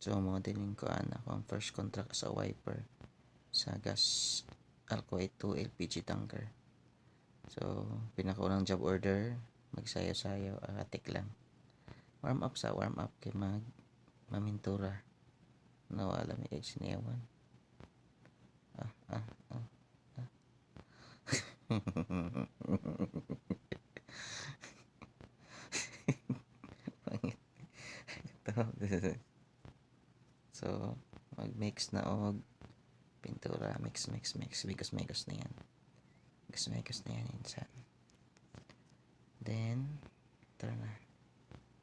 So mo din ko ako ang first contract sa wiper sa gas Alcoa 2 LPG tanker. So pinakaunang job order magsayo-sayo atik lang. Warm up kay mamintura. Nawala mi kay siniyawan. So mag-mix na og pintura, mix because na yan. Mix na yan insan. Then tara na.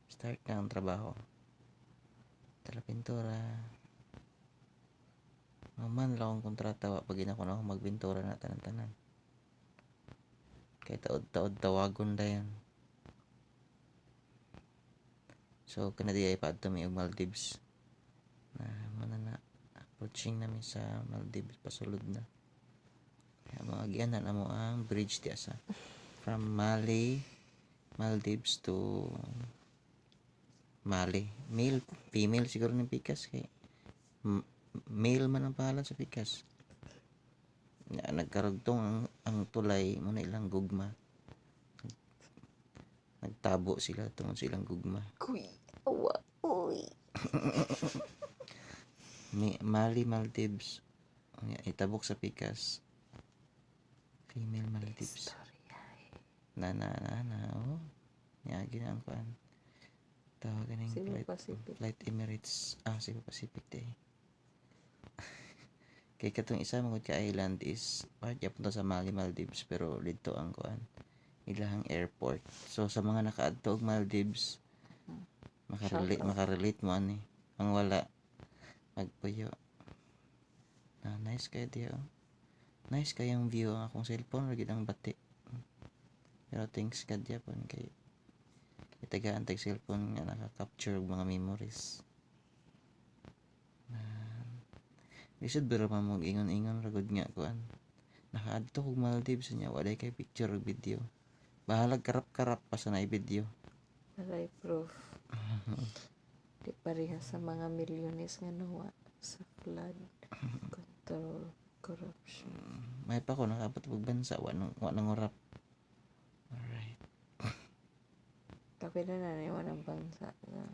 Start na ang trabaho. Tara pintura. Maman lang akong kontrata wa pag ginako na ako magbintura na tanan-tanan. Kay taod-taod tawagon dayon. So kana di ay paadto mi og Maldives. Na na approaching namin sa Maldives pasulod na. Kaya mga gianan na mo ang bridge di asa. From Maldives to Mali. Male, female siguro ng Pikas kay male man ang pangalan sa Pikas. Nagkarugtong ang tulay mo na ilang gugma. Nagtabo sila tungod sa ilang gugma. Kuy, awa, uy. Mali Maldives. Itabok sa Pikas. Female Maldives. Na oh. Yagi na ang kuan. Tawagan ng flight Emirates. Cebu Pacific day. Kay katong isa mangod ka island is part punta sa Mali Maldives pero dito ang kuan ilahang airport. So sa mga nakaadto og Maldives makarelate mo ani. Ang wala magpuyo. Nice kayo diyo. Nice kayang view ang akong cellphone ra gid ang bati. Pero thanks God yapon kay itagaan tag cellphone nga naka-capture og mga memories. Lisod pero mamog ingon-ingon ra gud nga kuan. Nakaadto og Maldives niya walay kay picture og video. Bahalag karap-karap pa sa naay video. Aray proof. Di pareha sa mga milyones nga nawa sa flood control corruption. May pa ko nakabot og bansa wa nang urap. Alright. Tapi na naniwan ang bansa na.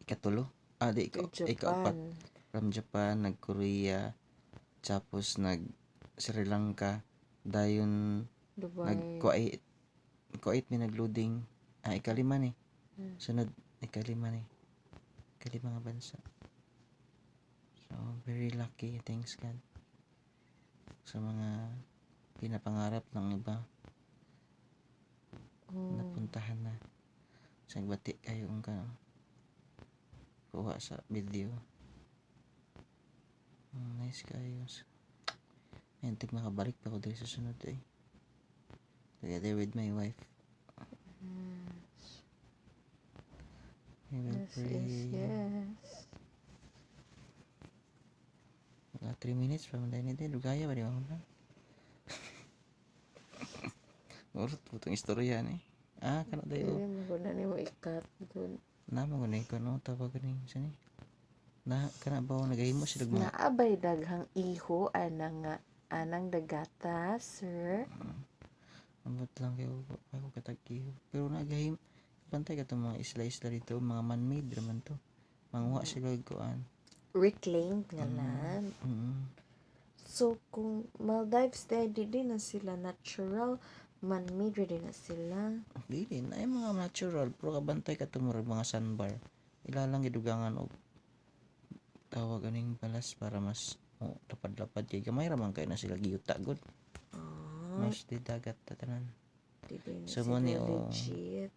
Ikatulo? Ika-4. From Japan, nag-Korea, tapos nag-Sri Lanka, dayon nag-Kuwait may nag-loading. Ikalima ni. Sunod, ikalima nga bansa. So, very lucky. Thanks God. Sa mga pinapangarap ng iba. Napuntahan na. Sa bati kayo ang kuha sa video. Nice kayo. Tig makabalik pa ko dito sa sunod together with my wife. We will pray. Yes. Mga 3 minutes from the end. Lugaya ba di ba? Urot po itong istorya ni. Kana dayo. Hindi mo na mo ikat doon. Nama ko na ikaw tawag ka ni. Saan kana ba ako nagahimo sila mga. Naabay daghang iho anang dagata, sir. Ambot lang kayo ako katag-iho. Pero nagahim. Pantay ka itong mga isla-isla dito. Mga man-made naman to. Mangwa sila kuan. Reclaimed nga land. So, kung Maldives di na sila natural, man-made din na sila. Dili na ay mga natural. Pero kabantay ka itong mga sandbar. Ilalang gidugangan o tawag aning balas para mas lapad-lapad kay gamay raman kay na sila giyuta gud. Mas di dagat tatanan. So mo ni legit.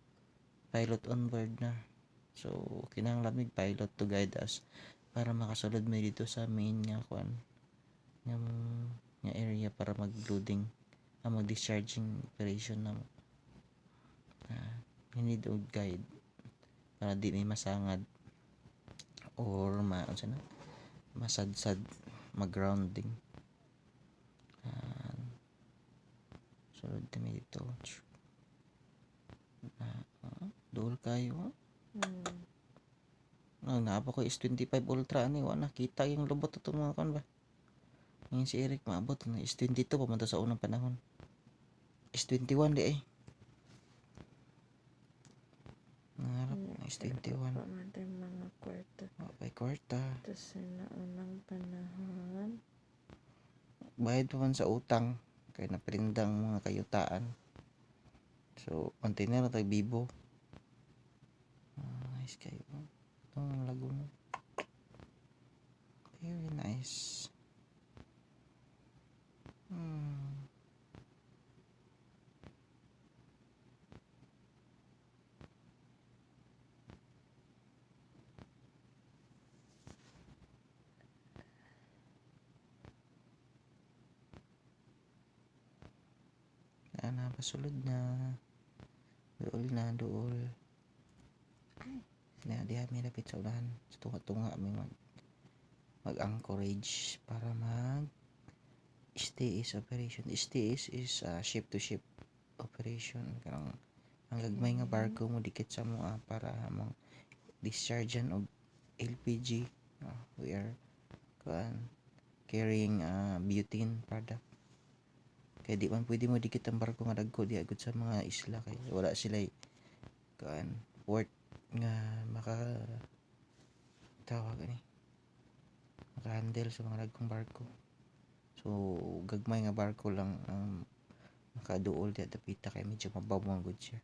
Pilot on board na. So kinahanglan mig pilot to guide us para makasulod mi dito sa main nga kuan nga area para mag-loading mag-discharging operation na need og guide para di may masangad or masadsad mag-grounding. Sulod kami dito. Dool kayo Naapa ko is 25 Ultra ani wa nakita yung lubot ito mga kan ba. Ngayon si Eric maabot na is 22 pamunta sa unang panahon. Is 21 di eh. Nangarap na is 21. Pamatay mga kwarta. Wapay kwarta. Tapos sa naunang panahon. Bayad pa man sa utang. Kaya naprindang mga kayutaan. So, container na tayo bibo. Nice kayo. Itong Laguna. Very nice. Pasulod na. Dool. Diha may lapit sa unahan. Sa tunga-tunga may mag-anchorage para STS operation. STS is ship to ship operation. Karang ang gagmay nga barko mo dikit sa mo para mang dischargean og LPG. We are carrying butane product. Kaya di man pwede mo dikit ang barko nga dagko di agud sa mga isla kay wala sila port nga maka-handle sa mga dagkong barko. So gagmay nga barko lang ang makaduol di dapita kay medyo mabaw ang good siya.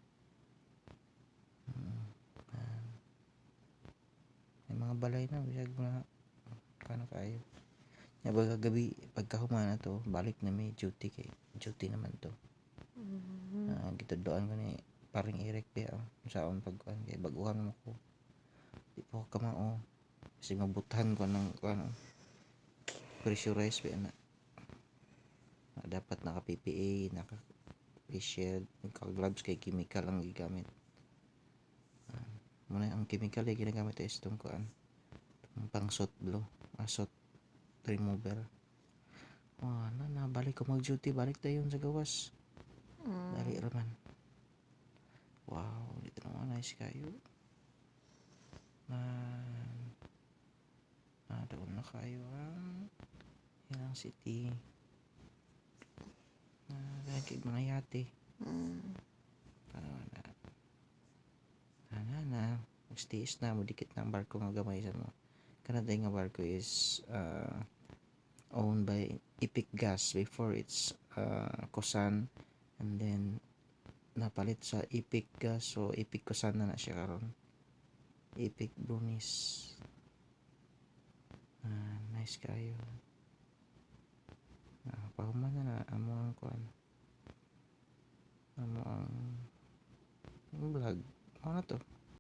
May mga balay na bisag na kana kayo. Ya baga gabi pagkahuman na to balik na may duty kay duty naman to. Gituduan ko ni paring Eric ba saon pagkuan kay baguhan mo ko. Di po kamao kasi mabutahan ko ng pressurize ba na. Dapat naka PPA, naka face shield, naka gloves kay chemical ang gigamit. Muna ang chemical ay ginagamit is itong pang soot blow, soot remover. Balik ko mag-duty, balik tayo sa gawas. Dali raman. Wow, dito naman nice kayo. Doon na kayo Ilang City. Lagi mga yate. Magstiis na mo dikit ng barko nga gamay sa mo. Kanada nga barko is owned by Epic Gas before it's Kosan, and then napalit sa Epic Gas, so Epic Kosan na siya karon. Epic Brunis. Nice kayo. Pahuman na amo ang vlog.